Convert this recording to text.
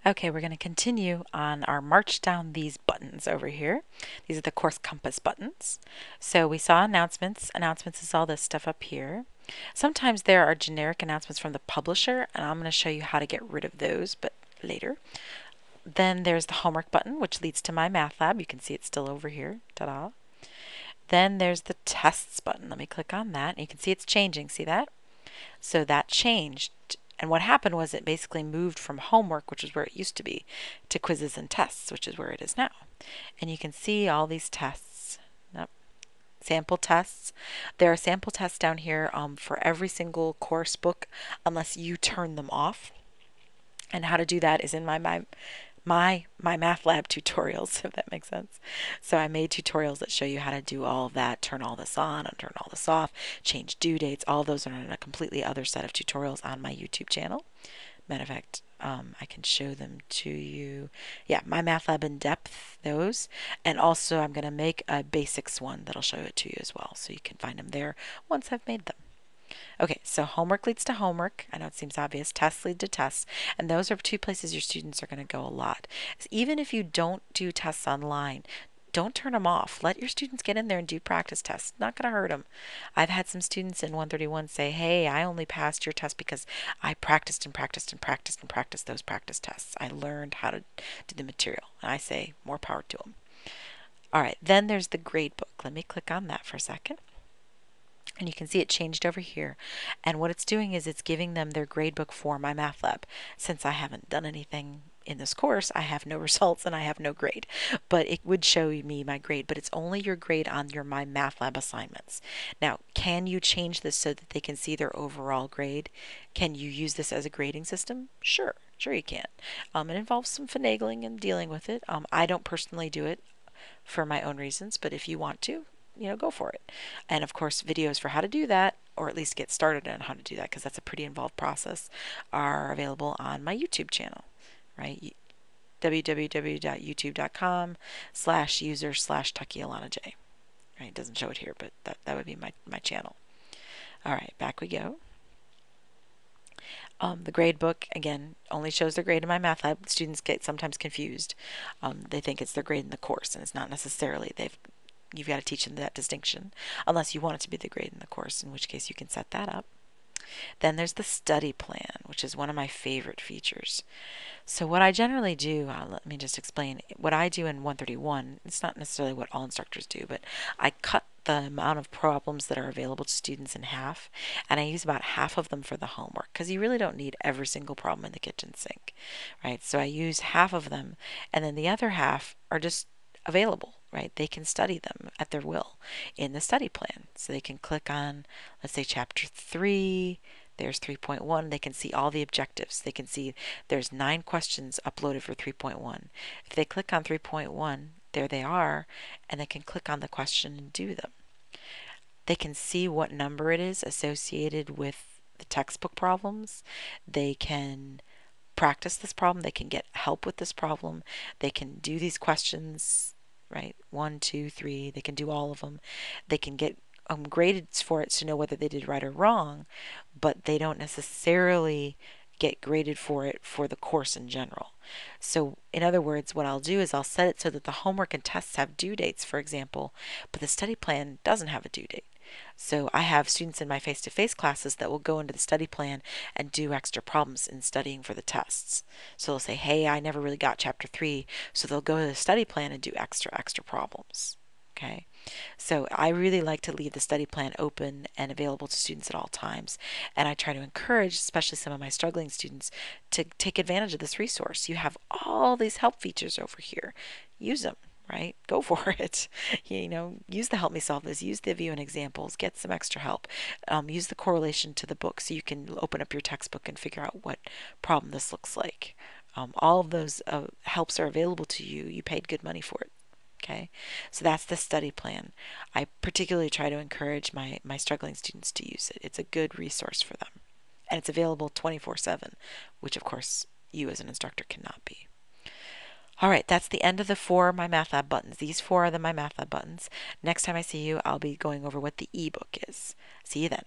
Okay, we're going to continue on our march down these buttons over here. These are the CourseCompass buttons. So we saw announcements. Announcements is all this stuff up here. Sometimes there are generic announcements from the publisher, and I'm going to show you how to get rid of those, but later. Then there's the homework button, which leads to MyMathLab. You can see it's still over here. Ta-da. Then there's the tests button. Let me click on that. You can see it's changing. See that? So that changed. And what happened was it basically moved from homework, which is where it used to be, to quizzes and tests, which is where it is now. And you can see all these tests. Nope. Sample tests. There are sample tests down here for every single course book, unless you turn them off. And how to do that is in my MyMathLab tutorials, if that makes sense. So I made tutorials that show you how to do all of that, turn all this on and turn all this off, change due dates. All of those are in a completely other set of tutorials on my YouTube channel. Matter of fact, I can show them to you. Yeah, MyMathLab in depth, those. And also I'm going to make a basics one that'll show it to you as well. So you can find them there once I've made them. Okay, so homework leads to homework. I know it seems obvious. Tests lead to tests. And those are two places your students are going to go a lot. Even if you don't do tests online, don't turn them off. Let your students get in there and do practice tests. Not going to hurt them. I've had some students in 131 say, hey, I only passed your test because I practiced and practiced and practiced and practiced those practice tests. I learned how to do the material. And I say, more power to them. All right, then there's the gradebook. Let me click on that for a second. And you can see it changed over here. And what it's doing is it's giving them their gradebook for MyMathLab. Since I haven't done anything in this course, I have no results and I have no grade. But it would show me my grade, but it's only your grade on your MyMathLab assignments. Now, can you change this so that they can see their overall grade? Can you use this as a grading system? Sure. Sure you can. It involves some finagling and dealing with it. I don't personally do it for my own reasons, but if you want to, go for it. And of course, videos for how to do that, or at least get started on how to do that, because that's a pretty involved process, are available on my YouTube channel, right? www.youtube.com/user/TuckyAlanaJ. Right? It doesn't show it here, but that would be my channel. All right, back we go. The grade book, again, only shows their grade in MyMathLab. Students get sometimes confused. They think it's their grade in the course, and it's not necessarily. You've got to teach them that distinction, unless you want it to be the grade in the course, in which case you can set that up. Then there's the study plan, which is one of my favorite features. So what I generally do, let me just explain. What I do in 131, it's not necessarily what all instructors do, but I cut the amount of problems that are available to students in half, and I use about half of them for the homework, because you really don't need every single problem in the kitchen sink, right? So I use half of them, and then the other half are just available, right? They can study them at their will in the study plan. So they can click on, let's say, chapter 3. There's 3.1. They can see all the objectives. They can see there's 9 questions uploaded for 3.1. If they click on 3.1, there they are, and they can click on the question and do them. They can see what number it is associated with the textbook problems. They can practice this problem. They can get help with this problem. They can do these questions, right? 1, 2, 3. They can do all of them. They can get graded for it to know whether they did right or wrong, but they don't necessarily get graded for it for the course in general. So in other words, what I'll do is I'll set it so that the homework and tests have due dates, for example, but the study plan doesn't have a due date. So I have students in my face-to-face classes that will go into the study plan and do extra problems in studying for the tests. So they'll say, hey, I never really got chapter 3, so they'll go to the study plan and do extra problems. Okay, so I really like to leave the study plan open and available to students at all times, and I try to encourage, especially some of my struggling students, to take advantage of this resource. You have all these help features over here. Use them. Right? Go for it. Use the help me solve this. Use the view and examples. Get some extra help. Use the correlation to the book so you can open up your textbook and figure out what problem this looks like. All of those helps are available to you. You paid good money for it. Okay, so that's the study plan. I particularly try to encourage my struggling students to use it. It's a good resource for them. And it's available 24/7, which of course you as an instructor cannot be. All right, that's the end of the 4 MyMathLab buttons. These 4 are the MyMathLab buttons. Next time I see you, I'll be going over what the ebook is. See you then.